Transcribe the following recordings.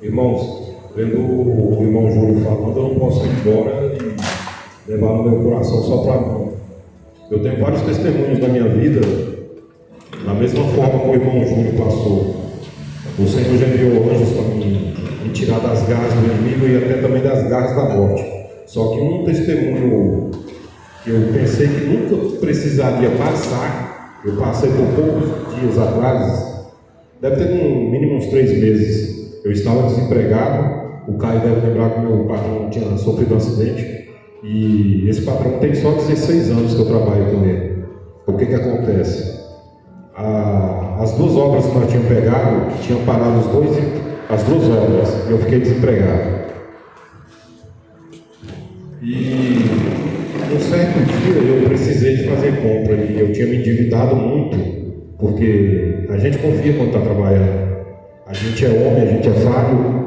Irmãos, vendo o irmão Júlio falando, eu não posso ir embora e levar no meu coração só para mim. Eu tenho vários testemunhos da minha vida, da mesma forma que o irmão Júlio passou. O Senhor já enviou anjos para me tirar das garras do inimigo e até também das garras da morte. Só que um testemunho que eu pensei que nunca precisaria passar, eu passei por poucos dias atrás, deve ter no mínimo uns 3 meses. Eu estava desempregado, o Caio deve lembrar que meu patrão tinha sofrido um acidente, e esse patrão tem só 16 anos que eu trabalho com ele. O que acontece? As 2 obras que nós tínhamos pegado, tinham parado as 2 obras, e eu fiquei desempregado. E um certo dia eu precisei de fazer compra, e eu tinha me endividado muito, porque a gente confia quando está trabalhando. A gente é homem, a gente é falho,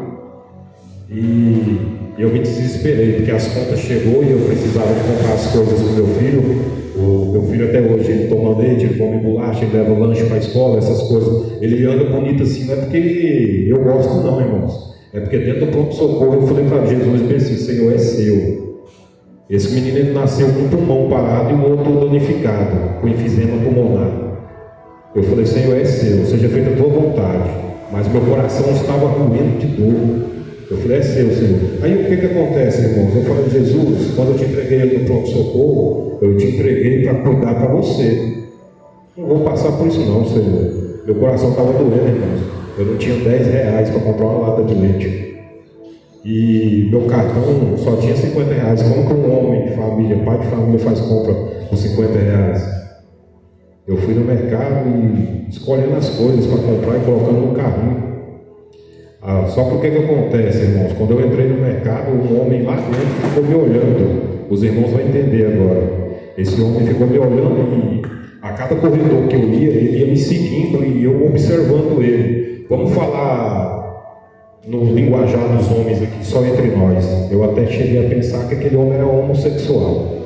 e eu me desesperei, porque as contas chegou e eu precisava de comprar as coisas para o meu filho. O meu filho até hoje, ele toma leite, ele come bolacha, ele leva lanche para a escola, essas coisas. Ele anda bonito assim, não é porque eu gosto não, irmãos. É porque dentro do pronto-socorro eu falei para Jesus, pensei, Senhor, é seu. Esse menino ele nasceu com o pulmão parado e o outro danificado, com enfisema pulmonar. Eu falei, Senhor, é seu, seja feita a tua vontade. Mas meu coração estava roendo de dor. Eu falei, é seu, Senhor. Aí o que acontece, irmãos? Eu falei, Jesus, quando eu te entreguei ele no pronto-socorro, eu te entreguei para cuidar para você. Não vou passar por isso não, Senhor. Meu coração estava doendo, irmãos. Eu não tinha 10 reais para comprar uma lata de leite. E meu cartão só tinha 50 reais. Como que um homem de família, pai de família, faz compra por 50 reais? Eu fui no mercado e escolhendo as coisas para comprar e colocando no carrinho. Só que o que acontece, irmãos? Quando eu entrei no mercado, um homem lá dentro ficou me olhando. Os irmãos vão entender agora. Esse homem ficou me olhando e a cada corredor que eu ia, ele ia me seguindo e eu observando ele. Vamos falar no linguajar dos homens aqui, só entre nós. Eu até cheguei a pensar que aquele homem era homossexual.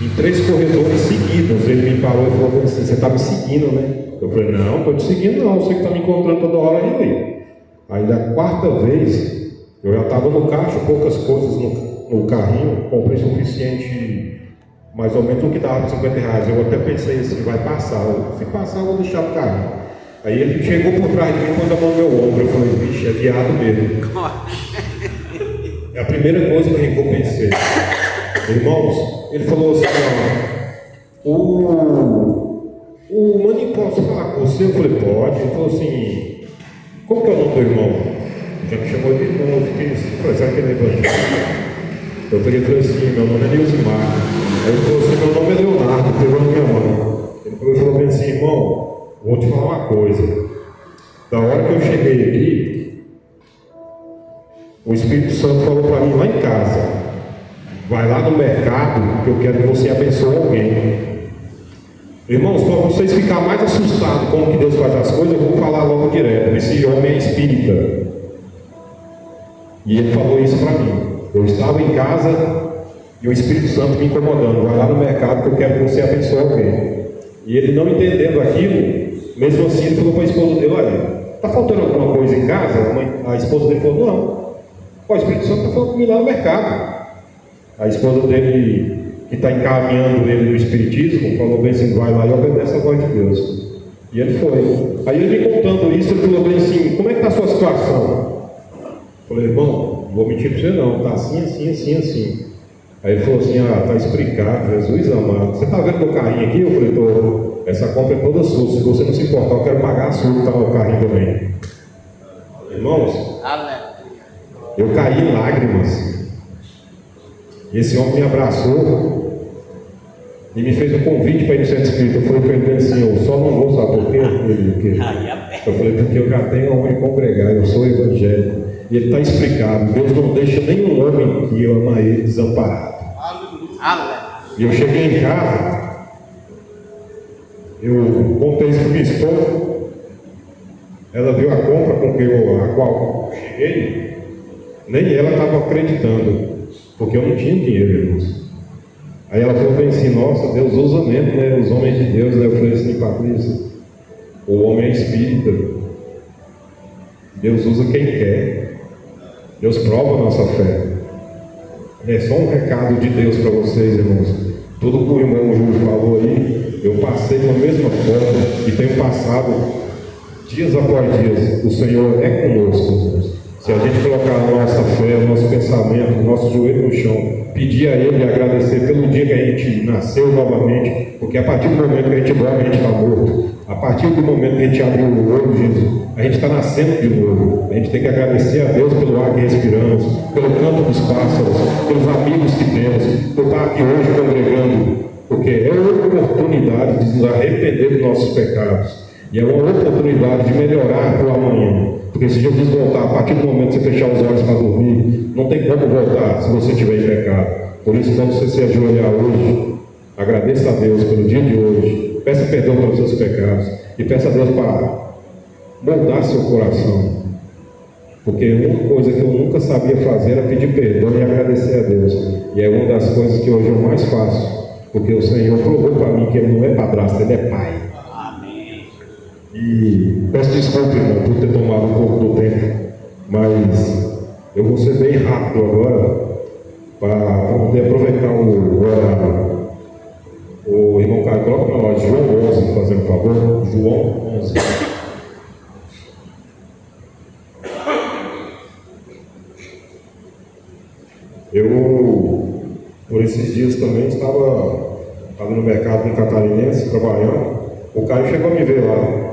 Em 3 corredores seguidos, ele me parou e falou assim, você está me seguindo, né? Eu falei, não estou te seguindo não, você que está me encontrando toda hora aí. Aí da 4ª vez, eu já estava no caixa, poucas coisas no carrinho, comprei suficiente, mais ou menos o que dava por 50 reais. Eu até pensei assim, vai passar, se passar eu vou deixar no carrinho. Aí ele chegou por trás de mim e pôs a mão no meu ombro, eu falei, vixe, é viado mesmo. É a primeira coisa que eu pensei. Irmãos, ele falou assim, ó, o Maninho, posso falar com você? Eu falei, pode. Ele falou assim, como que é o nome do irmão? Já me chamou de irmão, eu fiquei assim, falei, será que ele é evangélico? Eu falei assim, meu nome é Nilzimar. Aí ele falou assim, meu nome é Leonardo, pegou na minha mão. Ele falou bem assim, irmão, vou te falar uma coisa. Da hora que eu cheguei aqui, o Espírito Santo falou para mim lá em casa, vai lá no mercado, que eu quero que você abençoe alguém. Irmãos, para vocês ficarem mais assustados como que Deus faz as coisas, eu vou falar logo direto. Esse homem é espírita. E ele falou isso para mim. Eu estava em casa e o Espírito Santo me incomodando. Vai lá no mercado que eu quero que você abençoe alguém. E ele não entendendo aquilo, mesmo assim ele falou para a esposa dele, olha, está faltando alguma coisa em casa? A esposa dele falou, não. O Espírito Santo está falando comigo lá no mercado. A esposa dele, que está encaminhando ele no Espiritismo, falou bem assim, vai lá e obedece a voz de Deus. E ele foi. Aí ele me contando isso, ele falou bem assim, como é que está a sua situação? Eu falei, irmão, não vou mentir para você não, está assim, assim, assim, assim. Aí ele falou assim, está explicado, Jesus amado, você está vendo meu carrinho aqui? Eu falei, tô, essa compra é toda sua, se você não se importar, eu quero pagar a sua que está no carrinho também. Irmãos, eu caí em lágrimas. Esse homem me abraçou e me fez um convite para ir no centro espírita. Eu falei para ele assim, eu só não vou, sabe por quê? Eu falei, porque eu já tenho aonde congregar, eu sou evangélico. E ele está explicado, Deus não deixa nenhum homem que ama ele desamparado. E eu cheguei em casa, eu contei isso para minha esposa, ela viu a compra com a qual eu cheguei, nem ela estava acreditando. Porque eu não tinha dinheiro, irmãos. Aí ela falou bem assim, nossa, Deus usa mesmo, né? Os homens de Deus, né? Eu falei assim, Patrícia, o homem é espírita. Deus usa quem quer. Deus prova a nossa fé. É só um recado de Deus para vocês, irmãos. Tudo que o irmão Júlio falou aí, eu passei da mesma forma e tenho passado dias após dias. O Senhor é conosco, irmãos. Se a gente colocar a nossa fé, o nosso pensamento, o nosso joelho no chão, pedir a Ele e agradecer pelo dia que a gente nasceu novamente, porque a partir do momento que a gente dorme, a gente está morto. A partir do momento que a gente abriu o olho, Jesus, a gente está nascendo de novo. A gente tem que agradecer a Deus pelo ar que respiramos, pelo canto dos pássaros, pelos amigos que temos, por estar aqui hoje congregando, porque é uma oportunidade de nos arrepender dos nossos pecados. E é uma oportunidade de melhorar para o amanhã. Porque se Jesus voltar, a partir do momento que você fechar os olhos para dormir, não tem como voltar se você estiver em pecado. Por isso, quando você se ajoelhar hoje, agradeça a Deus pelo dia de hoje, peça perdão pelos seus pecados e peça a Deus para moldar seu coração. Porque uma coisa que eu nunca sabia fazer era pedir perdão e agradecer a Deus. E é uma das coisas que hoje eu mais faço, porque o Senhor provou para mim que Ele não é padrasto, Ele é Pai. E peço desculpa, irmão, por ter tomado um pouco do tempo, mas eu vou ser bem rápido agora para poder aproveitar o horário. O irmão Caio, coloca para nós João 11, fazendo favor. João 11. Eu, por esses dias também, estava no mercado em Catarinense, trabalhando. O Caio chegou a me ver lá.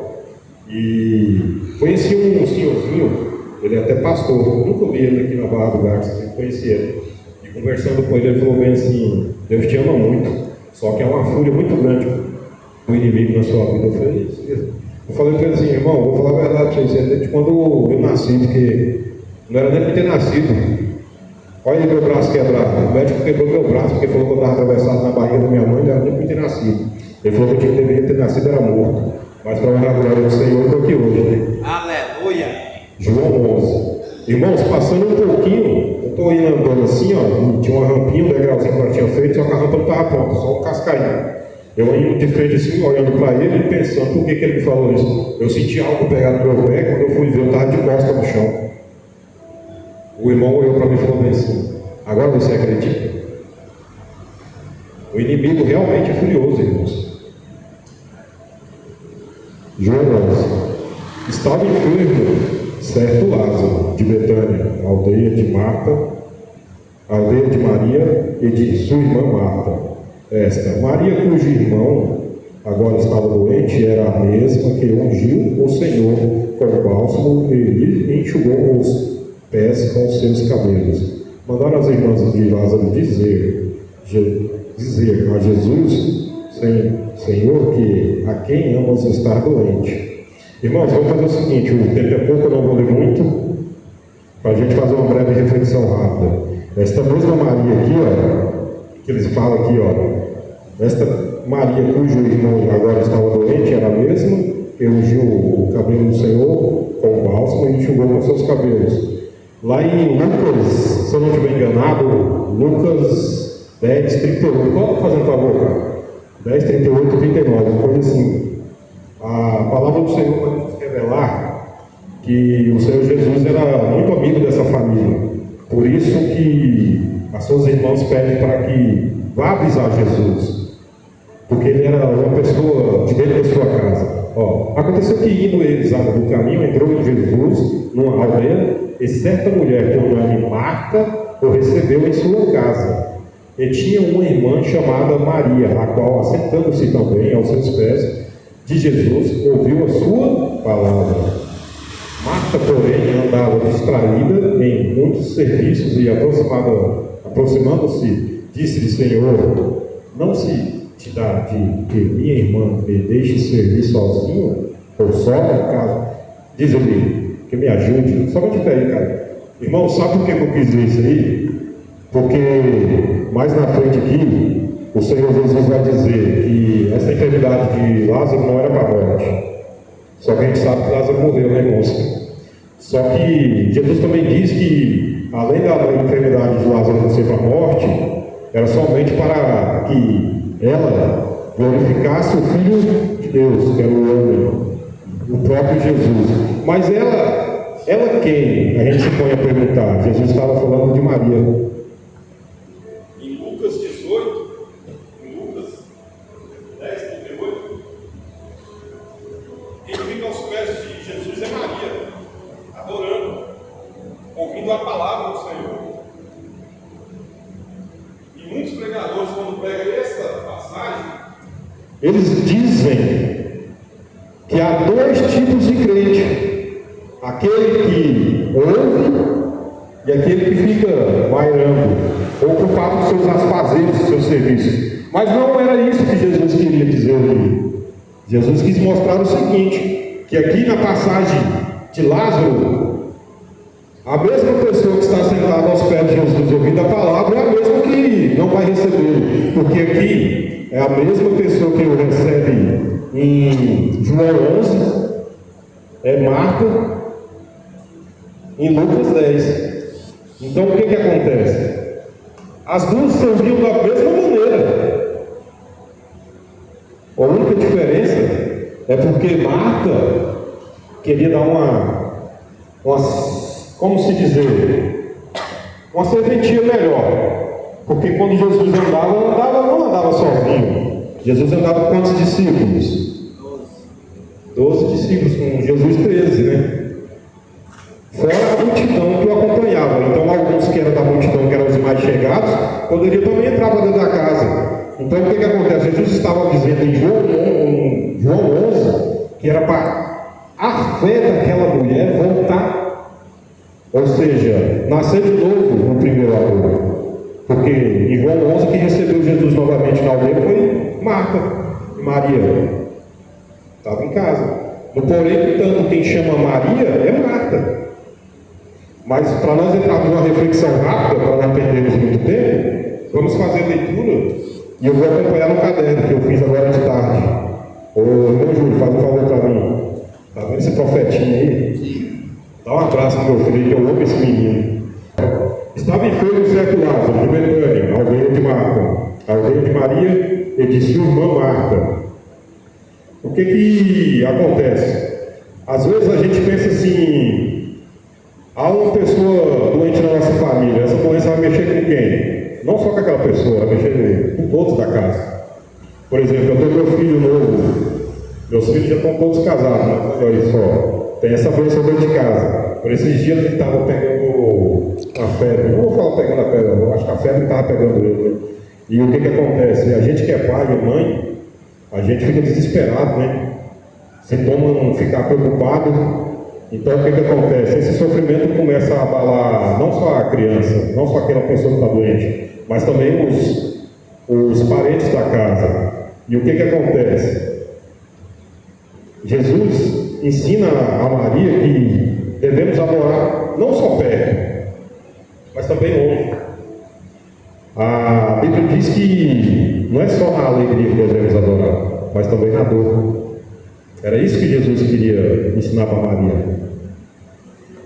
E conheci um senhorzinho, ele é até pastor, nunca vi ele aqui na Barra do Garças, conheci ele. E conversando com ele, ele falou bem assim: Deus te ama muito, só que é uma fúria muito grande o inimigo na sua vida. Eu falei: isso mesmo. Eu falei para ele assim: irmão, vou falar a verdade para vocês, desde quando eu nasci, porque não era nem para ter nascido. Olha aí meu braço quebrado. O médico quebrou meu braço porque falou que eu estava atravessado na barriga da minha mãe, não era nem para ter nascido. Ele falou que eu deveria ter nascido, era morto. Mas para honrar a glória do Senhor, eu estou aqui hoje, né? Aleluia! João 11. Irmãos, passando um pouquinho, eu estou indo andando assim, ó, tinha uma rampinha, um degrauzinho que eu tinha feito, só que a rampa não estava pronta, só um cascainho. Eu indo de frente assim, olhando para ele e pensando, por que ele me falou isso? Eu senti algo pegar no meu pé, quando eu fui ver, eu estava de costa no chão. O irmão olhou para mim e falou bem assim: agora você acredita? O inimigo realmente é furioso, irmãos. João 11. Estava enfermo certo Lázaro, de Betânia, aldeia de Marta, aldeia de Maria e de sua irmã Marta. Esta Maria, cujo irmão agora estava doente, era a mesma que ungiu o Senhor com bálsamo e lhe enxugou os pés com seus cabelos. Mandaram as irmãs de Lázaro dizer a Jesus: Senhor, que a quem amas estar doente. Irmãos, vamos fazer o seguinte: o tempo é pouco, eu não vou ler muito, para a gente fazer uma breve reflexão rápida. Esta mesma Maria aqui, ó, que eles falam aqui, ó, esta Maria cujo irmão agora estava doente, era a mesma que ungiu o cabelo do Senhor com bálsamo e enxugou com seus cabelos. Lá em Lucas, se eu não estiver enganado, Lucas 10, 38, pode fazer um favor, cara? 10, 38, 39, uma coisa assim. A palavra do Senhor vai nos revelar que o Senhor Jesus era muito amigo dessa família. Por isso que as suas irmãs pedem para que vá avisar Jesus, porque ele era uma pessoa de dentro da sua casa. Ó, aconteceu que indo eles do caminho, entrou em Jesus numa aldeia, e certa mulher por nome Marta o recebeu em sua casa. E tinha uma irmã chamada Maria, a qual, assentando-se também aos seus pés de Jesus, ouviu a sua palavra. Marta, porém, andava distraída em muitos serviços e, aproximando-se, disse-lhe: Senhor, não se te dá de que minha irmã me deixe servir sozinho ou só em casa? Diz-lhe que me ajude. Somente daí, cara. Irmão, sabe por que eu quis ver isso aí? Porque mais na frente aqui, o Senhor Jesus vai dizer que essa enfermidade de Lázaro não era para a morte. Só que a gente sabe que Lázaro morreu, né, irmãos? Só que Jesus também diz que, além da enfermidade de Lázaro não ser para a morte, era somente para que ela glorificasse o Filho de Deus, que era o homem, o próprio Jesus. Mas ela ela quem? A gente se põe a perguntar. Jesus estava falando de Maria. Em Lucas 18, em Lucas 10:38, quem fica aos pés de Jesus é Maria, adorando, ouvindo a palavra do Senhor. E muitos pregadores, quando pregam essa passagem, eles dizem que há dois tipos de crente: aquele que ouve e aquele que fica vairando, ocupado com seus afazeres, seus serviços. Mas não era isso que Jesus queria dizer ali. Jesus quis mostrar o seguinte: que aqui na passagem de Lázaro, a mesma pessoa que está sentada aos pés de Jesus ouvindo a palavra é a mesma que não vai receber, porque aqui é a mesma pessoa que o recebe em João 11, é Marta, em Lucas 10. Então o que acontece? As duas serviam da mesma maneira. A única diferença é porque Marta queria dar uma como se dizer, uma serventia melhor. Porque quando Jesus não andava sozinho. Jesus andava com quantos discípulos? 12 discípulos, com Jesus 13, né? Fora a multidão que o acompanhava. Então alguns que eram da multidão, que eram os mais chegados, poderiam também entrar para dentro da casa. Então o que acontece? Jesus estava dizendo em João 11 que era para a fé daquela mulher voltar. Ou seja, nascer de novo no primeiro amor. Porque em João 11 quem recebeu Jesus novamente na aldeia foi Marta e Maria. Estava em casa. No porém, portanto, quem chama Maria é Marta. Mas para nós entrarmos numa reflexão rápida, para não perdermos muito tempo, vamos fazer a leitura e eu vou acompanhar no caderno que eu fiz agora de tarde. Ô irmão Júlio, faz um favor para mim. Está vendo esse profetinho aí? Dá um abraço no meu filho, que eu amo esse menino. Estava enfermo certo Lázaro, de Betânia, aldeia de Marta, aldeia de Maria e de sua irmã Marta. O que acontece? Às vezes a gente pensa assim: há uma pessoa doente na nossa família, essa doença vai mexer com quem? Não só com aquela pessoa, vai mexer com todos da casa. Por exemplo, eu tenho meu filho novo, meus filhos já estão todos casados, né? Olha só. Tem essa bênção dentro de casa. Por esses dias ele estava pegando uma febre. Não vou falar pegando a febre, não. Acho que a febre estava pegando ele. Né? E o que acontece? A gente que é pai e mãe, a gente fica desesperado, né? Sintoma não ficar preocupado. Então o que acontece? Esse sofrimento começa a abalar não só a criança, não só aquela pessoa que está doente, mas também os parentes da casa. E o que acontece? Jesus ensina a Maria que devemos adorar não só perto, mas também longe. A Bíblia diz que não é só na alegria que devemos adorar, mas também na dor. Era isso que Jesus queria ensinar para Maria.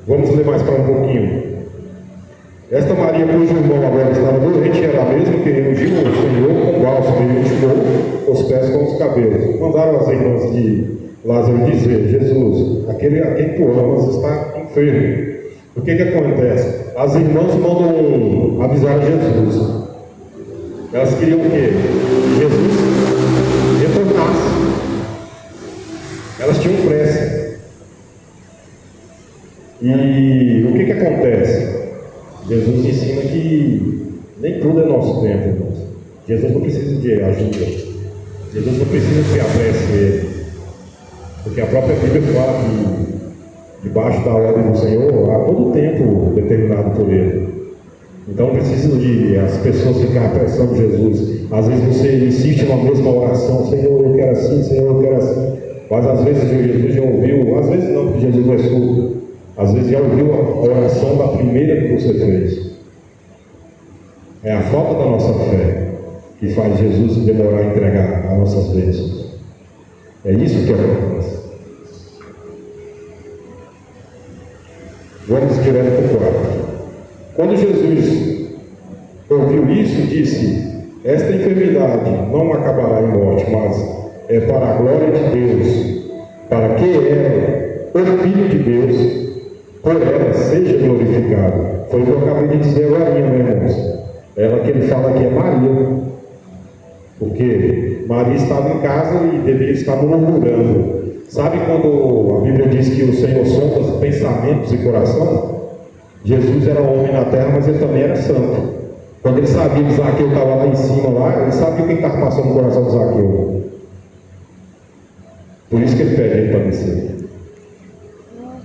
Vamos ler mais para um pouquinho. Esta Maria, cujo irmão agora estava doente, era a mesma que ungiu o Senhor com bálsamo e ungiu os pés com os cabelos. Mandaram as irmãs de Lázaro dizer: Jesus, aquele a quem tu amas está enfermo. O que acontece? As irmãs mandam avisar Jesus. Elas queriam o quê? Que Jesus retornasse. Elas tinham pressa. E o que acontece? Jesus ensina que nem tudo é nosso tempo, irmãos. Jesus não precisa de ajuda. Jesus não precisa que apresse ele. Porque a própria Bíblia fala que debaixo da ordem do Senhor há todo o tempo determinado por ele. Então não precisa de as pessoas ficarem apressando Jesus. Às vezes você insiste na mesma oração: Senhor, eu quero assim, Senhor, eu quero assim. Mas às vezes Jesus já ouviu, às vezes não, porque Jesus não é surdo. Às vezes já ouviu a oração da primeira que você fez. É a falta da nossa fé que faz Jesus demorar a entregar as nossas bênçãos. É isso que acontece. Vamos direto para o quarto. Quando Jesus ouviu isso, disse: esta enfermidade não acabará em morte, mas é para a glória de Deus, para que ele, o Filho de Deus, por ela seja glorificado. Foi o que eu acabei de dizer agora, né, irmãos? Ela que ele fala aqui é Maria, porque Maria estava em casa e deveria estar murmurando. Sabe quando a Bíblia diz que o Senhor sonda os pensamentos e coração? Jesus era homem na terra, mas ele também era santo. Quando ele sabia que Zaqueu estava lá em cima, lá, ele sabia o que estava passando no coração de Zaqueu. Por isso que ele pede ele para descer.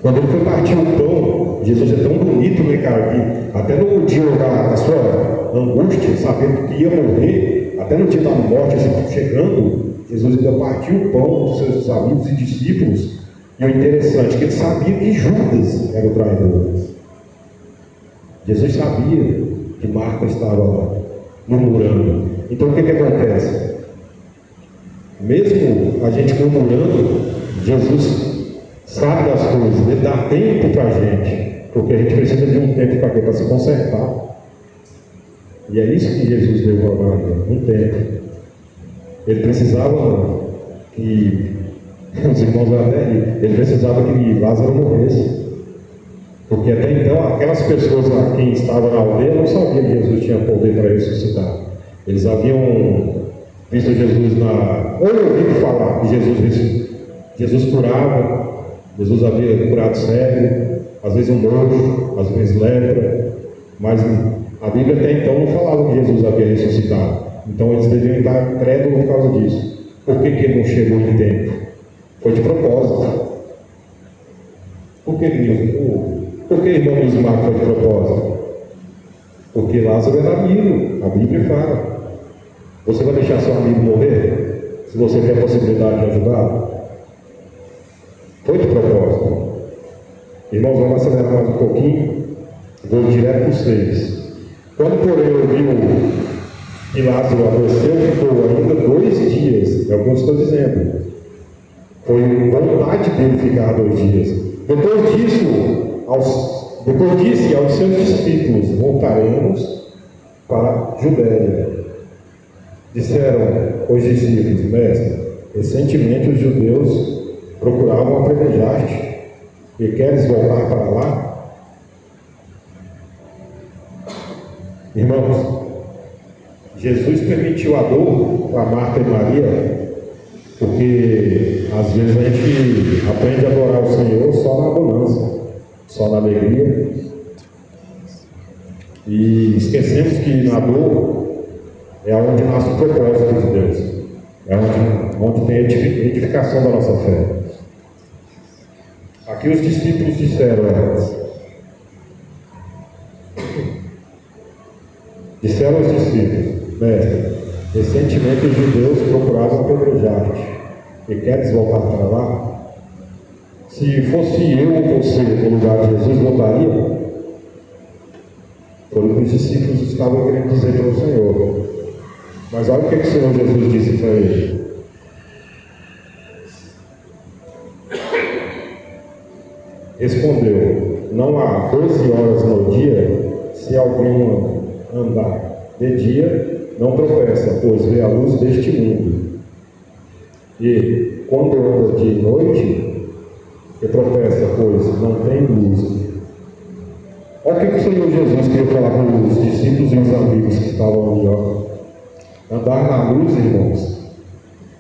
Quando ele foi partir o pão, Jesus é tão bonito, né, cara, que até no dia da sua angústia, sabendo que ia morrer, até no dia da morte, assim, chegando, Jesus ainda partiu o pão dos seus amigos e discípulos. E o interessante é que ele sabia que Judas era o traidor. Jesus sabia que Marta estava lá, murmurando. Então o que acontece? Mesmo a gente murmurando, Jesus sabe das coisas, ele dá tempo para a gente, porque a gente precisa de um tempo para se consertar. E é isso que Jesus deu para Maria, um tempo. Ele precisava que os irmãos ele precisava que Lázaro morresse. Porque até então aquelas pessoas a quem estavam na aldeia não sabiam que Jesus tinha poder para ressuscitar. Eles haviam visto Jesus ou ouvido falar que Jesus curava. Jesus havia curado cego, às vezes um morto, às vezes lepra, mas a Bíblia até então não falava que Jesus havia ressuscitado. Então eles deviam estar incrédulos por causa disso. Por que ele não chegou em tempo? Foi de propósito. Por que irmão Ismael foi de propósito? Porque Lázaro era amigo, a Bíblia fala. Você vai deixar seu amigo morrer? Se você tem a possibilidade de ajudar? Foi de propósito. Irmãos, vamos acelerar mais um pouquinho. Vou direto para os 6. Quando, porém, ouviu que Lázaro adoeceu, ficou ainda 2 dias. É o que eu estou dizendo. Foi vontade dele ficar 2 dias. Depois disse aos seus discípulos: voltaremos para a Judéia. Disseram os discípulos: mestre, recentemente os judeus procuravam apedrejar-te, e queres voltar para lá? Irmãos, Jesus permitiu a dor para Marta e Maria, porque às vezes a gente aprende a adorar o Senhor só na abundância, só na alegria, e esquecemos que na dor é onde nasce o propósito de Deus, é onde tem a edificação da nossa fé. Aqui os discípulos disseram aos discípulos: mestre, recentemente os judeus procuravam apedrejar-te, e queres voltar para lá? Se fosse eu ou você no lugar de Jesus, voltaria? Foi o que os discípulos estavam querendo dizer para o Senhor. Mas olha o que o Senhor Jesus disse para ele. Respondeu: não há 12 horas no dia, se alguém andar de dia, não tropeça, pois vê a luz deste mundo. E quando anda de noite, que tropeça, pois não tem luz. Olha o que o Senhor Jesus queria falar com os discípulos e os amigos que estavam ali. Ó. Andar na luz, irmãos,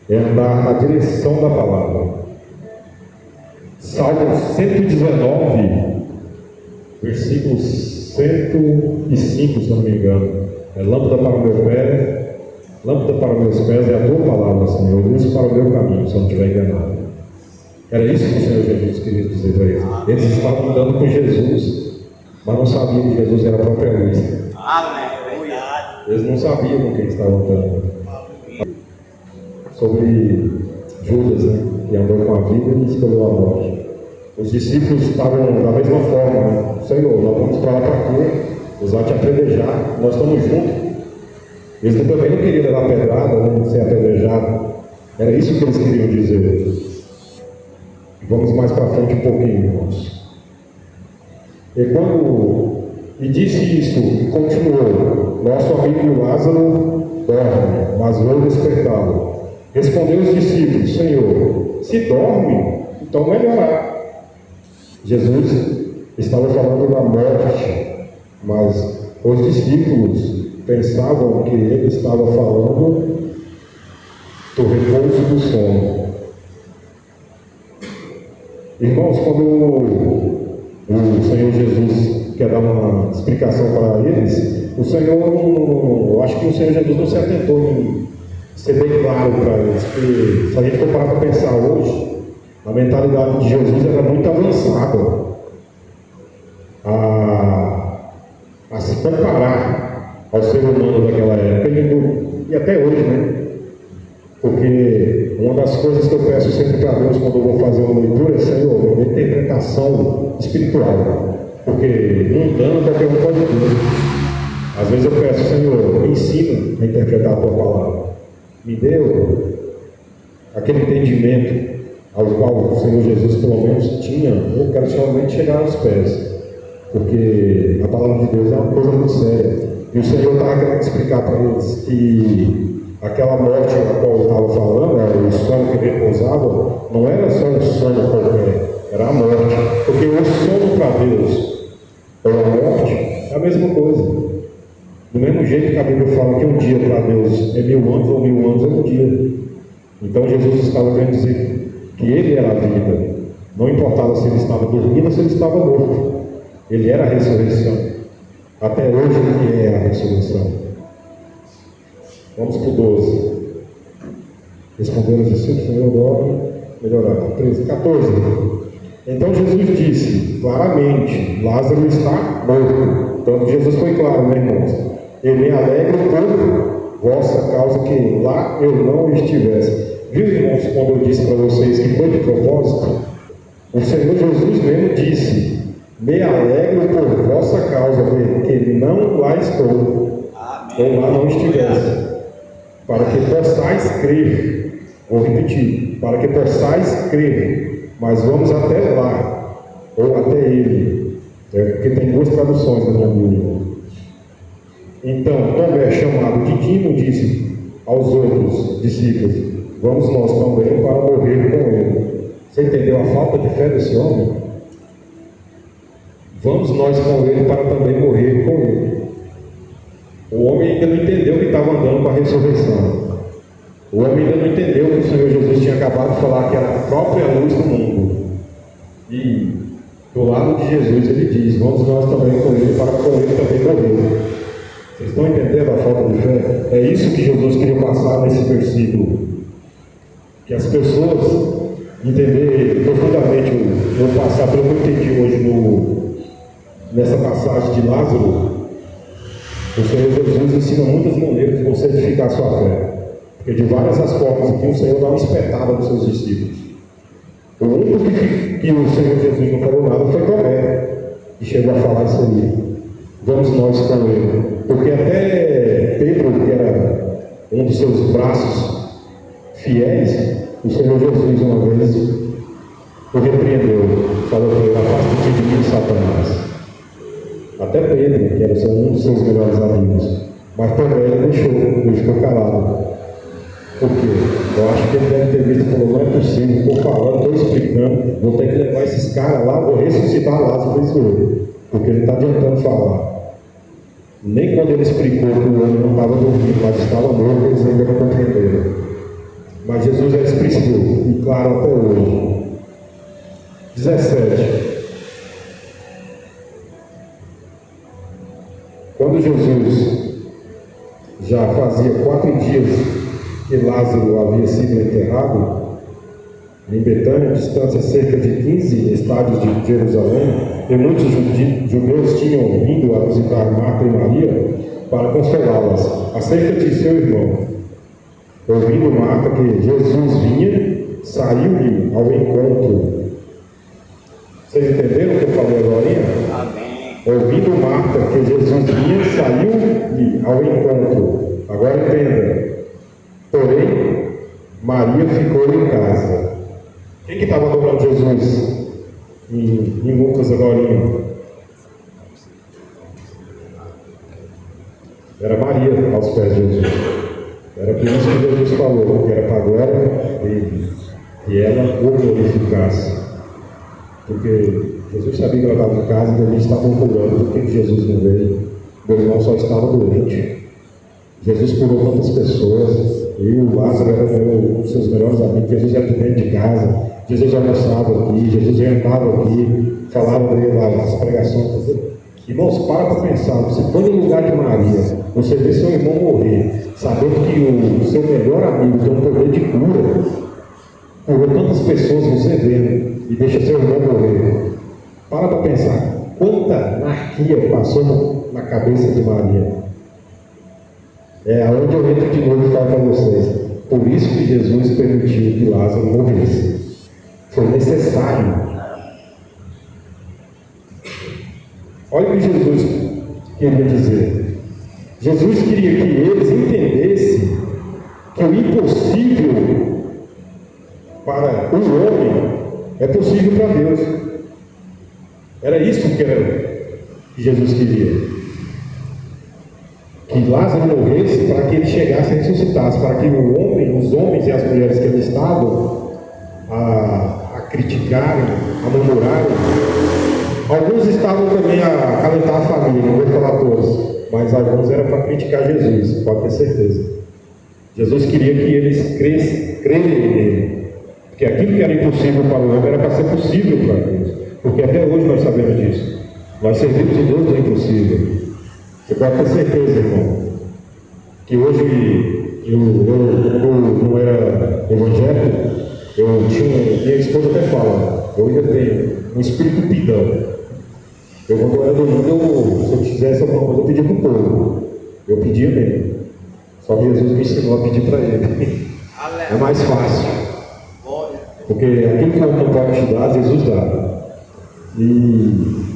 é andar na direção da palavra. Salmo 119, versículo 105, se não me engano. É lâmpada para o meu pé, lâmpada para meus pés é a tua palavra, Senhor, luz para o meu caminho, se eu não estiver enganado. Era isso que o Senhor Jesus queria dizer para eles. Eles estavam andando com Jesus, mas não sabiam que Jesus era a própria luz. Eles não sabiam com quem estavam andando. Sobre Judas, né, que andou com a vida e escolheu a morte. Os discípulos estavam da mesma forma, né? Senhor, nós vamos para lá para quê? Eles vão te apedrejar, nós estamos juntos. Eles também não queriam levar pedrada, né, ser apedrejado. Era isso que eles queriam dizer. Vamos mais para frente um pouquinho, irmãos. E disse isso e continuou: nosso amigo Lázaro dorme, mas vou despertá-lo. Respondeu os discípulos: Senhor, se dorme, então melhorará. Jesus estava falando da morte, mas os discípulos pensavam que ele estava falando do repouso do sono. Irmãos, quando o Senhor Jesus quer dar uma explicação para eles, eu acho que o Senhor Jesus não se atentou em ser bem claro para eles, porque se a gente for parar para pensar hoje, a mentalidade de Jesus era muito avançada a se comparar ao ser humano daquela época e até hoje, né? Porque uma das coisas que eu peço sempre para Deus quando eu vou fazer uma leitura é, Senhor, uma interpretação espiritual, porque mundano qualquer um pode ter. Às vezes eu peço, Senhor, me ensina a interpretar a tua palavra, me deu aquele entendimento ao qual o Senhor Jesus pelo menos tinha. Eu quero somente chegar aos pés, porque a palavra de Deus é uma coisa muito séria, e o Senhor estava querendo explicar para eles que aquela morte da qual eu estava falando, o sono que repousava, não era só um sono qualquer, era a morte. Porque o sono para Deus ou a morte é a mesma coisa. Do mesmo jeito que a Bíblia fala que um dia para Deus é 1000 anos ou 1000 anos é um dia. Então Jesus estava querendo dizer que ele era a vida. Não importava se ele estava dormindo ou se ele estava morto. Ele era a ressurreição. Até hoje ele é a ressurreição. Vamos para o 12. Respondendo os discípulos, Senhor, dorme, melhorar. 13, 14. Então Jesus disse claramente: Lázaro está morto. Então Jesus foi claro, né, irmãos? Eu me alegro por vossa causa que lá eu não estivesse. Viu, irmãos, quando eu disse para vocês que foi de propósito? O Senhor Jesus mesmo disse: me alegro por vossa causa, que não lá estou, ou lá não estivesse. Para que possais crer, vou repetir, para que possais crer, mas vamos até lá, ou até ele, porque tem duas traduções na minha Bíblia. Então, Tomé, chamado Didimo, disse aos outros discípulos: vamos nós também para morrer com ele. Você entendeu a falta de fé desse homem? Vamos nós com ele para também morrer com ele. O homem ainda não entendeu que estava andando com a ressurreição. O homem ainda não entendeu que o Senhor Jesus tinha acabado de falar que era a própria luz do mundo. E do lado de Jesus ele diz: vamos nós também com ele para com ele também morrer. Vocês estão entendendo a falta de fé? É isso que Jesus queria passar nesse versículo. Que as pessoas entenderem profundamente, vou passar pelo que eu entendi hoje nessa passagem de Lázaro. O Senhor Jesus ensina muitas maneiras de você edificar a sua fé. Porque de várias as formas aqui o Senhor dá uma espetada nos seus discípulos. O único que o Senhor Jesus não falou nada foi Tomé, que chegou a falar isso aí. Vamos nós com ele. Porque até Pedro, que era um dos seus braços fiéis, o Senhor Jesus uma vez o repreendeu. Falou para ele: afasta-te de mim, Satanás. Até Pedro, que era um dos seus melhores amigos. Mas também ele ficou calado. Por quê? Eu acho que ele deve ter visto e falou: não é possível, estou falando, estou explicando, vou ter que levar esses caras lá, vou ressuscitar Lázaro para isso, porque ele está adiantando falar. Nem quando ele explicou que o homem não estava dormindo, mas estava morto, eles ainda não compreenderam. Mas Jesus é explícito e claro até hoje. 17. Quando Jesus já fazia 4 dias que Lázaro havia sido enterrado, em Betânia, distância cerca de 15 estádios de Jerusalém, e muitos judeus tinham vindo a visitar Marta e Maria para consolá-las acerca de seu irmão. Ouvindo Marta que Jesus vinha, saiu-lhe ao encontro. Vocês entenderam o que eu falei agora? Amém. Ouvindo Marta que Jesus vinha, saiu-lhe ao encontro. Agora entenda. Porém, Maria ficou em casa. Quem que estava adorando Jesus em Lucas agora? Era Maria aos pés de Jesus. Era por isso que Jesus falou, que era para a glória dele, que ela o glorificasse. Porque Jesus sabia que ela estava em casa e ele estava murmurando por que Jesus não veio. Meu irmão só estava doente. Jesus curou tantas pessoas. Eu, Lázaro, era um dos seus melhores amigos. Jesus era dentro de casa. Jesus almoçava aqui. Jesus andava aqui. Falava dele lá nas pregações. Irmãos, para pensar. Você põe no lugar de Maria. Você vê seu irmão morrer, sabendo que o seu melhor amigo tem um poder de cura. Curou tantas pessoas, você vendo, e deixa seu irmão morrer. Para pensar. Quanta anarquia passou na cabeça de Maria. É aonde eu entro de novo e falo para vocês. Por isso que Jesus permitiu que Lázaro morresse. Foi necessário. Olha o que Jesus queria dizer. Jesus queria que eles entendessem que o impossível para o homem é possível para Deus. Era isso que Jesus queria. Que Lázaro morresse para que ele chegasse e ressuscitasse, para que os homens e as mulheres que ali estavam a criticarem, a murmurarem. Alguns estavam também a acalentar a família, não vou falar todos, mas alguns eram para criticar Jesus, pode ter certeza. Jesus queria que eles cressem nele, porque aquilo que era impossível para o homem era para ser possível para Deus, porque até hoje nós sabemos disso. Nós servimos o Deus do impossível. Você pode ter certeza, irmão, que hoje eu não era evangélico, minha esposa até fala, eu ainda tenho um espírito pidão. Quando eu era domingo, se eu quisesse alguma coisa, eu pedia para o povo. Eu pedia mesmo. Só que Jesus me ensinou a pedir para ele. É mais fácil. Porque aquilo que o homem não pode te dar, Jesus dá. E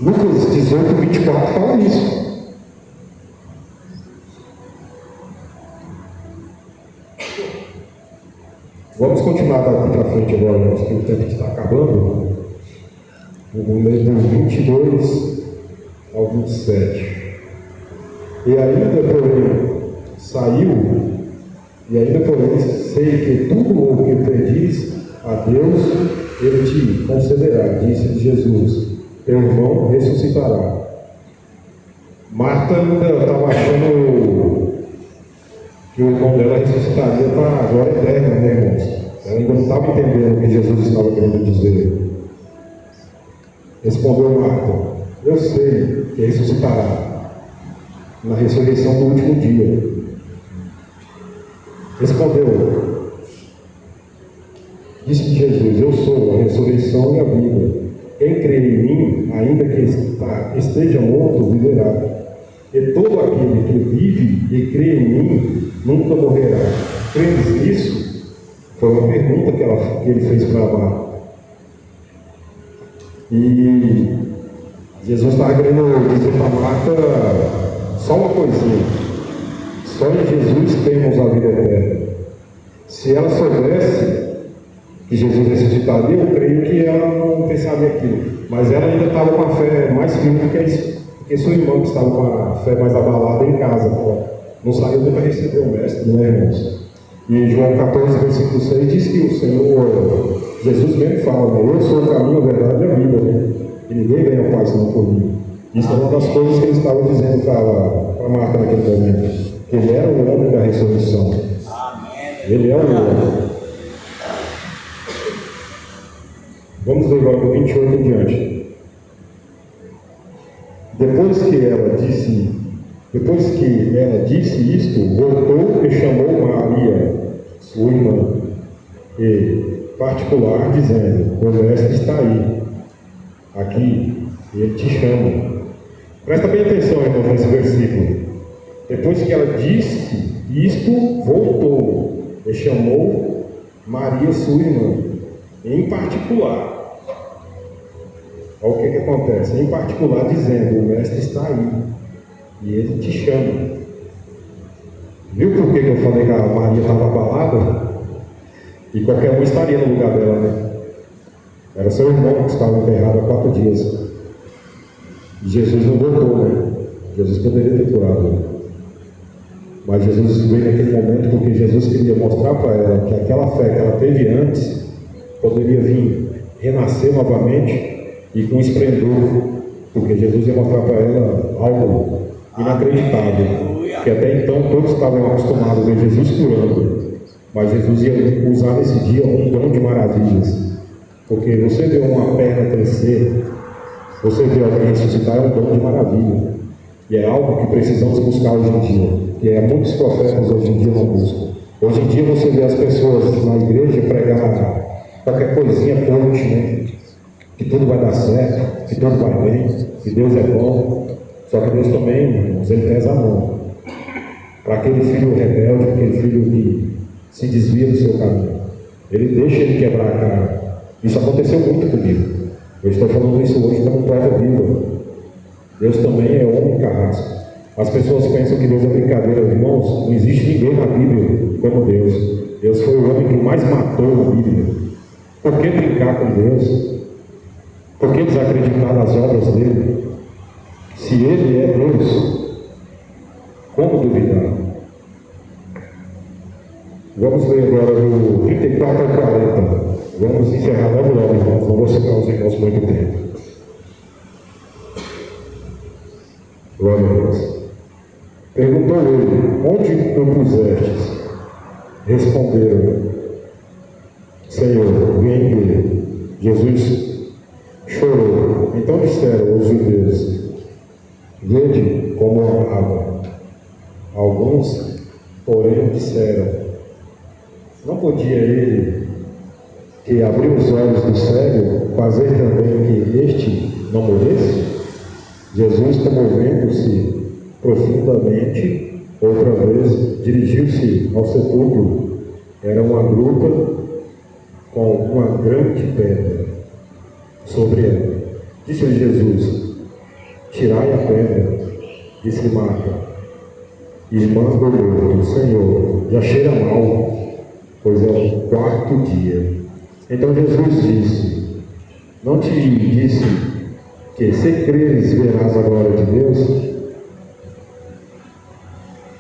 Lucas 18, 24 fala isso. Vamos continuar daqui para frente agora, porque o tempo está acabando. No mês do 22 ao 27. E ainda, porém, sei que tudo o que pedis a Deus, Ele te concederá, disse Jesus. Teu irmão ressuscitará. Marta ainda estava achando que o irmão dela ressuscitaria para a glória eterna, né, irmãos? Ela ainda não estava entendendo o que Jesus estava querendo dizer. Respondeu Marta: eu sei que ressuscitará na ressurreição do último dia. Respondeu: disse Jesus: eu sou a ressurreição e a vida. Quem crê em mim, ainda que esteja morto, viverá. E todo aquele que vive e crê em mim nunca morrerá. Credes nisso? Foi uma pergunta que ele fez para Marta. E Jesus estava querendo dizer para Marta só uma coisinha: só em Jesus temos a vida eterna. Se ela soubesse que Jesus ressuscitaria, eu creio que ela não pensaria aquilo. Mas ela ainda estava com a fé mais firme do que isso. Porque seu irmão que estava com a fé mais abalada em casa, não saiu nem para receber o mestre, né, irmãos? E João 14, versículo 6 diz que o Senhor, Jesus mesmo fala, né? Eu sou o caminho, a verdade e a vida, né? E ninguém vem ao Pai senão por mim. Isso é uma das coisas que ele estava dizendo para Marta naquele momento. Que ele era o homem da ressurreição. Ele é o homem. Vamos ver agora do 28 em diante. Depois que ela disse isto, voltou e chamou Maria, sua irmã, e particular, dizendo: o mestre está aí, aqui, e ele te chama. Presta bem atenção, irmão, nesse versículo. Depois que ela disse isto, voltou e chamou Maria, sua irmã, em particular. Olha o que acontece, em particular dizendo: o mestre está aí e ele te chama. Viu por que eu falei que a Maria estava abalada? E qualquer um estaria no lugar dela, né? Era seu irmão que estava enterrado há 4 dias. E Jesus não voltou, né? Jesus poderia ter curado. Mas Jesus veio naquele momento porque Jesus queria mostrar para ela que aquela fé que ela teve antes poderia vir renascer novamente e com esplendor, porque Jesus ia mostrar para ela algo inacreditável, que até então todos estavam acostumados a ver Jesus curando, mas Jesus ia usar nesse dia um dom de maravilhas, porque você vê uma perna crescer, você vê alguém ressuscitar, é um dom de maravilha, e é algo que precisamos buscar hoje em dia, que muitos profetas hoje em dia não buscam. Hoje em dia você vê as pessoas na igreja pregar qualquer coisinha coach, né? Que tudo vai dar certo, que tudo vai bem, que Deus é bom. Só que Deus também, irmãos, Ele pesa a mão. Para aquele filho rebelde, aquele filho que se desvia do seu caminho, Ele deixa ele quebrar a cara. Isso aconteceu muito comigo. Eu estou falando isso hoje como prova viva. Deus também é homem carrasco. As pessoas pensam que Deus é brincadeira, irmãos. Não existe ninguém na Bíblia como Deus. Deus foi o homem que mais matou na Bíblia. Por que brincar com Deus? Por que desacreditar nas obras dele? Se ele é Deus, como duvidar? Vamos ler agora do 34 ao 40. Vamos encerrar logo, irmãos. Não vou separar os irmãos muito tempo. Glória a Deus. Perguntou ele: onde o pusestes? Responderam: Senhor, vem ver. Jesus chorou. Então disseram os judeus: vede como a água. Alguns, porém, disseram: não podia ele, que abriu os olhos do cego, fazer também que este não morresse? Jesus, comovendo-se profundamente, outra vez dirigiu-se ao sepulcro. Era uma gruta com uma grande pedra sobre ela. Disse-lhe Jesus: tirai a pedra. Disse Marta, irmã do morto: Senhor, já cheira mal, pois é o 4º dia. Então Jesus disse: não te disse que se creres verás a glória de Deus?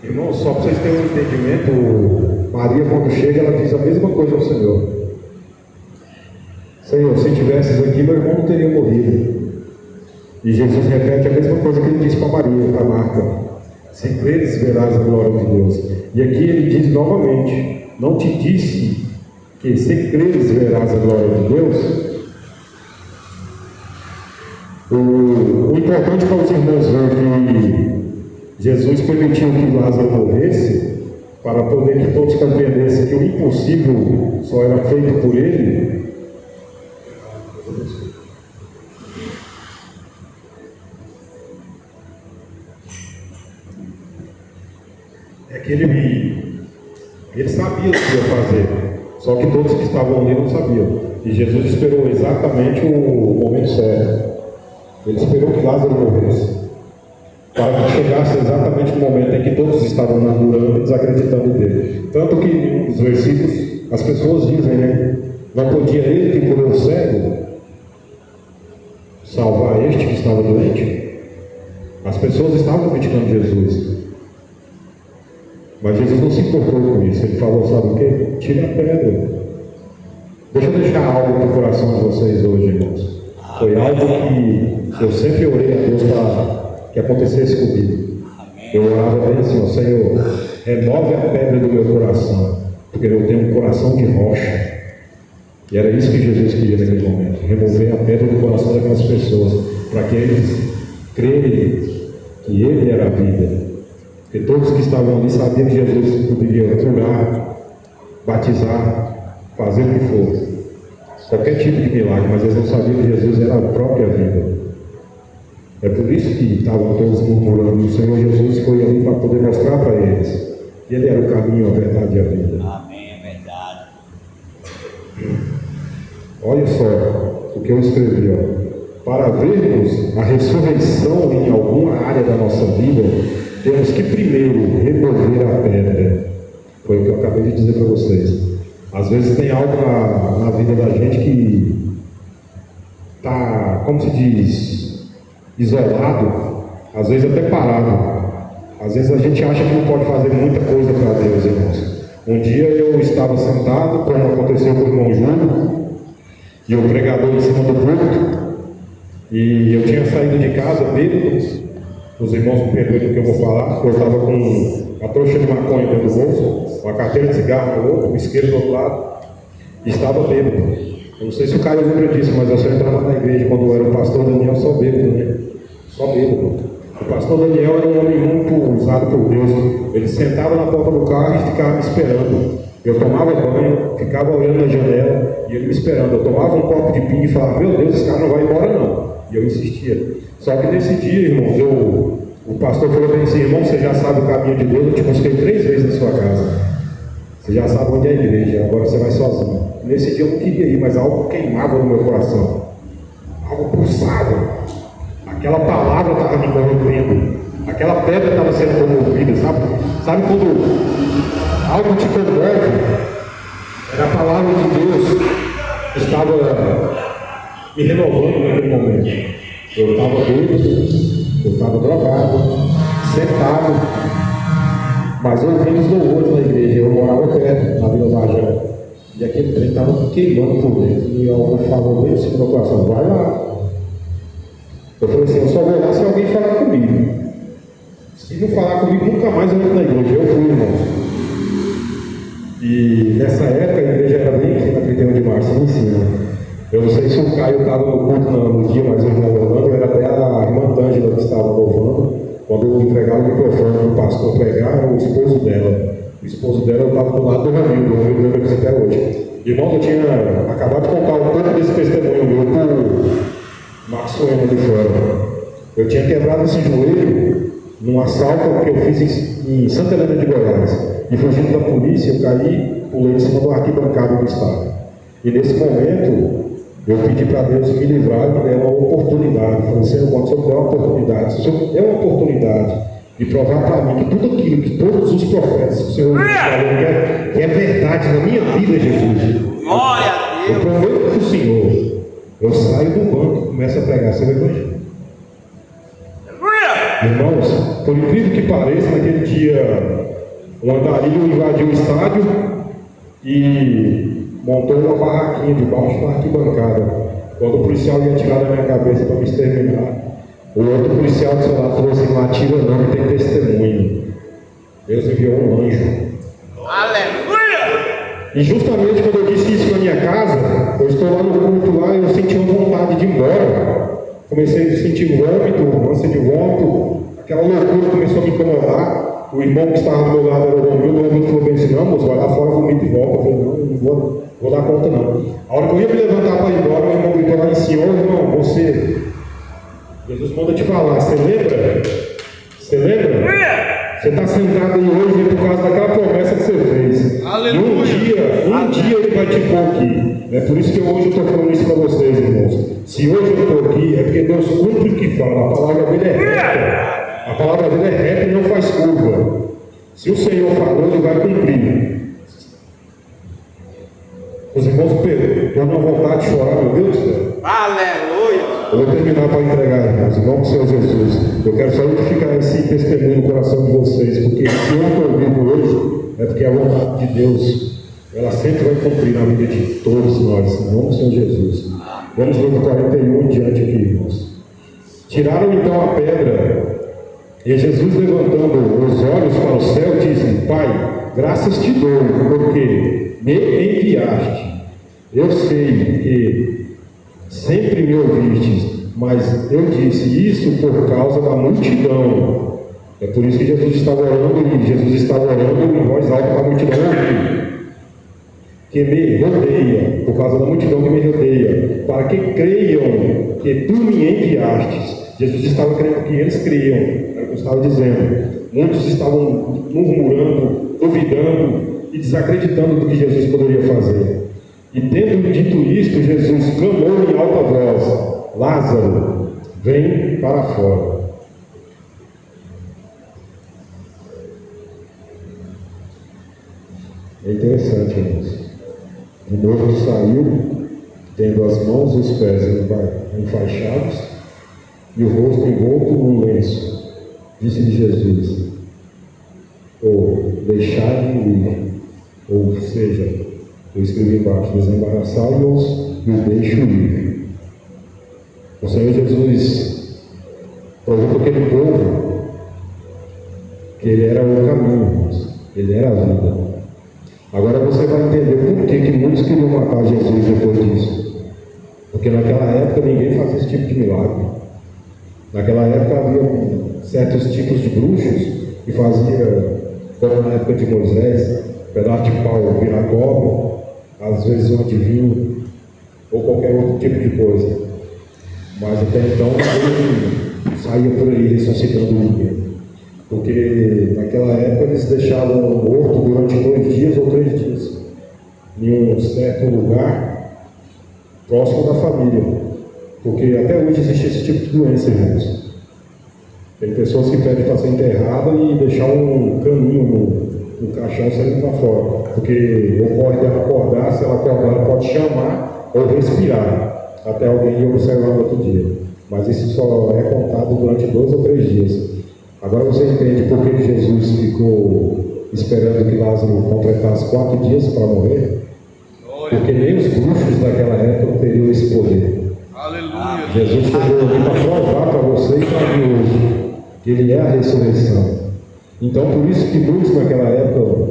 Irmãos, só para vocês terem um entendimento, Maria, quando chega, ela diz a mesma coisa ao Senhor: Senhor, se tivesses aqui, meu irmão não teria morrido. E Jesus repete a mesma coisa que ele disse para Maria, para Marta: se creres verás a glória de Deus. E aqui ele diz novamente: não te disse que se creres verás a glória de Deus? O importante para os irmãos ver que Jesus permitiu que Lázaro morresse para poder que todos compreendessem que o impossível só era feito por ele. É que ele sabia o que ia fazer, só que todos que estavam ali não sabiam. E Jesus esperou exatamente o momento certo. Ele esperou que Lázaro morresse, para que chegasse exatamente o momento em que todos estavam murmurando e desacreditando dele. Tanto que em um dos versículos as pessoas dizem, né? Não podia ele que curou o cego salvar este que estava doente? As pessoas estavam criticando Jesus. Mas Jesus não se importou com isso. Ele falou: sabe o quê? Tira a pedra. Deixa eu deixar algo no coração de vocês hoje, irmãos. Foi algo que eu sempre orei a Deus para que acontecesse comigo. Eu orava bem assim: ó, Senhor, remove a pedra do meu coração, porque eu tenho um coração de rocha. E era isso que Jesus queria naquele momento: remover a pedra do coração daquelas pessoas, para que eles crerem que Ele era a vida. Porque todos que estavam ali sabiam que Jesus poderia curar, batizar, fazer o que for, qualquer tipo de milagre, mas eles não sabiam que Jesus era a própria vida. É por isso que estavam todos murmurando. O Senhor Jesus foi ali para poder mostrar para eles que Ele era o caminho, a verdade e a vida. Amém, é verdade. Olha só o que eu escrevi, ó. Para vermos a ressurreição em alguma área da nossa vida, temos que primeiro remover a pedra. Foi o que eu acabei de dizer para vocês. Às vezes tem algo na vida da gente que está, como se diz, isolado, às vezes até parado. Às vezes a gente acha que não pode fazer muita coisa para Deus, irmãos. Um dia eu estava sentado, como aconteceu com o irmão Júlio, e o pregador em cima do púlpito, E eu tinha saído de casa bêbado. Os irmãos me perdoem do que eu vou falar. Eu estava com a trouxa de maconha dentro do bolso, uma carteira de cigarro no outro, um isqueiro do outro lado, e estava bêbado. Eu não sei se o Caio lembra disso, mas eu só entrava na igreja quando eu era o pastor Daniel, só bêbado, né? Só bêbado. O pastor Daniel era um homem muito usado por Deus. Ele sentava na porta do carro e ficava me esperando. Eu tomava banho, ficava olhando na janela e ele me esperando. Eu tomava um copo de pinga e falava: meu Deus, esse cara não vai embora não. E eu insistia. Só que nesse dia, irmãos, o pastor falou para mim assim: irmão, você já sabe o caminho de Deus, eu te busquei 3 vezes na sua casa. Você já sabe onde é a igreja, agora você vai sozinho. Nesse dia eu não queria ir, mas algo queimava no meu coração. Algo pulsava. Aquela palavra estava me corrompendo. Aquela pedra estava sendo comovida, sabe? Sabe quando algo te comove? Era a palavra de Deus que estava me renovando naquele momento. Eu estava bêbado, eu estava drogado, sentado, mas ouvindo os louvores na igreja. Eu morava perto, na Vila Vajão, e aquele trem estava queimando por dentro. E eu falava bem assim no meu coração: vai lá. Eu falei assim: eu só vou lá se alguém falar comigo. Se não falar comigo, nunca mais eu entro na igreja. Eu fui, irmão. E nessa época a igreja era bem aqui na 31 de março, em cima. Eu não sei se o Caio estava no culto no dia, mas o irmão Orlando, era até a irmã D'Angela que estava louvando. Quando eu entregava o microfone para o pastor pregar, era o esposo dela. O esposo dela estava do lado do Ramiro lembra disso até hoje. Irmão, eu tinha acabado de contar um pouco desse testemunho meu para o Marcos Coelho de fora. Eu tinha quebrado esse joelho num assalto que eu fiz em Santa Helena de Goiás. E fugindo da polícia, eu caí, pulei em cima do arquibancada do estado. E nesse momento, eu pedi para Deus me livrar e me der uma oportunidade. Falei: Senhor, quando o Senhor der uma oportunidade, se o Senhor der uma oportunidade de provar para mim que tudo aquilo que todos os profetas que o Senhor me falou que é verdade na minha vida, Jesus, glória a Deus, eu prometo para o Senhor, eu saio do banco e começo a pregar seu evangelho. Irmãos, por incrível que pareça, naquele dia, o andarilho invadiu o estádio e montou uma barraquinha debaixo da arquibancada. Quando o policial ia atirar na minha cabeça para me exterminar, o outro policial do seu lado falou assim: não atira não, que tem testemunho. Deus enviou um anjo. aleluia! E justamente quando eu disse isso na minha casa, eu estou lá no culto lá e eu senti uma vontade de ir embora. Comecei a sentir vômito, ânsia de vômito, aquela loucura começou a me incomodar. O irmão que estava do meu lado era o Romildo falou bem assim: não, moço, vai lá fora, vomita e volta. Eu falei: não, não vou dar conta não. A hora que eu ia me levantar para ir embora, o irmão gritou lá em cima: ô irmão, você, Jesus manda te falar, você lembra? Você lembra? Você está sentado aí hoje por causa daquela promessa que você fez. Aleluia. E um dia ele vai te pôr aqui. É por isso que hoje eu estou falando isso para vocês, irmãos. Se hoje eu estou aqui, é porque Deus cumpre o que fala. A palavra dele é reta. A palavra dele é reta e não faz curva. Se o Senhor falou, ele vai cumprir. Os irmãos estão uma vontade de chorar, meu Deus do céu. Aleluia! Eu vou terminar para entregar, irmãos, em nome do Senhor Jesus. Eu quero só edificar esse testemunho no coração de vocês, porque se eu estou ouvindo hoje, é porque a vontade de Deus, ela sempre vai cumprir na vida de todos nós, em nome do Senhor Jesus. Vamos ver o 41 em diante aqui, irmãos. Tiraram então a pedra, e Jesus, levantando os olhos para o céu, disse: Pai, graças te dou, porque me enviaste. Eu sei que sempre me ouvistes, mas eu disse isso por causa da multidão. É por isso que Jesus estava orando, e Jesus estava orando em voz alta para a multidão ouvir. Que me rodeia, por causa da multidão que me rodeia, para que creiam que tu me enviastes. Jesus estava querendo que eles creiam, era o que eu estava dizendo. Muitos estavam murmurando, duvidando e desacreditando do que Jesus poderia fazer. E tendo dito isto, Jesus clamou em alta voz: Lázaro, vem para fora. É interessante, irmãos. O morto saiu, tendo as mãos e os pés enfaixados e o rosto envolto num lenço. Disse-lhe Jesus: deixai-me ir, ou seja, eu escrevi embaixo: desembaraçai-os e o deixo ir. O Senhor Jesus provou para aquele povo que Ele era o caminho, irmãos. Ele era a vida. Agora você vai entender por que muitos queriam matar Jesus depois disso. Porque naquela época ninguém fazia esse tipo de milagre. Naquela época havia certos tipos de bruxos que faziam, como na época de Moisés, pedaço de pau virar cobra, às vezes um adivinho, ou qualquer outro tipo de coisa. Mas até então ninguém saía por aí ressuscitando ninguém. Porque naquela época eles deixavam morto durante 2 dias ou 3 dias, em um certo lugar próximo da família. Porque até hoje existe esse tipo de doença, irmãos. Tem pessoas que pedem para ser enterrada e deixar um caninho no caixão saindo para fora. Porque ocorre dela acordar, se ela acordar, ela pode chamar ou respirar até alguém ir observar no outro dia. Mas isso só é contado durante 2 ou 3 dias. Agora você entende por que Jesus ficou esperando que Lázaro completasse 4 dias para morrer? Porque nem os bruxos daquela época teriam esse poder. Aleluia. Jesus chegou ali para provar para você e para mim hoje que Ele é a ressurreição. Então, por isso que muitos naquela época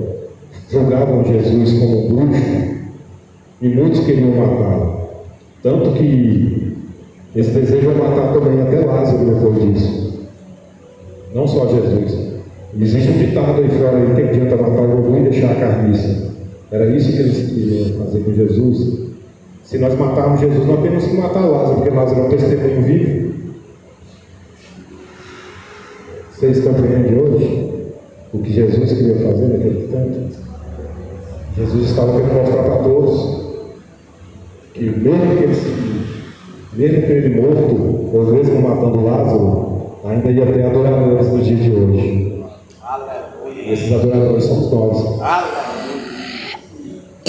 julgavam Jesus como um bruxo e muitos queriam matá-lo. Tanto que eles desejam matar também até Lázaro depois disso. Não só Jesus. Existe um ditado aí fora que adianta matar o lobo e deixar a carniça. Era isso que eles queriam fazer com Jesus. Se nós matarmos Jesus, nós temos que matar Lázaro, porque Lázaro é um testemunho vivo. Vocês compreendem hoje o que Jesus queria fazer naquele tempo? Jesus estava querendo mostrar para todos que mesmo que ele morto, ou mesmo matando Lázaro, ainda ia ter adoradores no dia de hoje. Aleluia. Esses adoradores somos nós. Aleluia.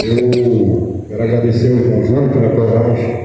Eu quero agradecer o irmão João pela coragem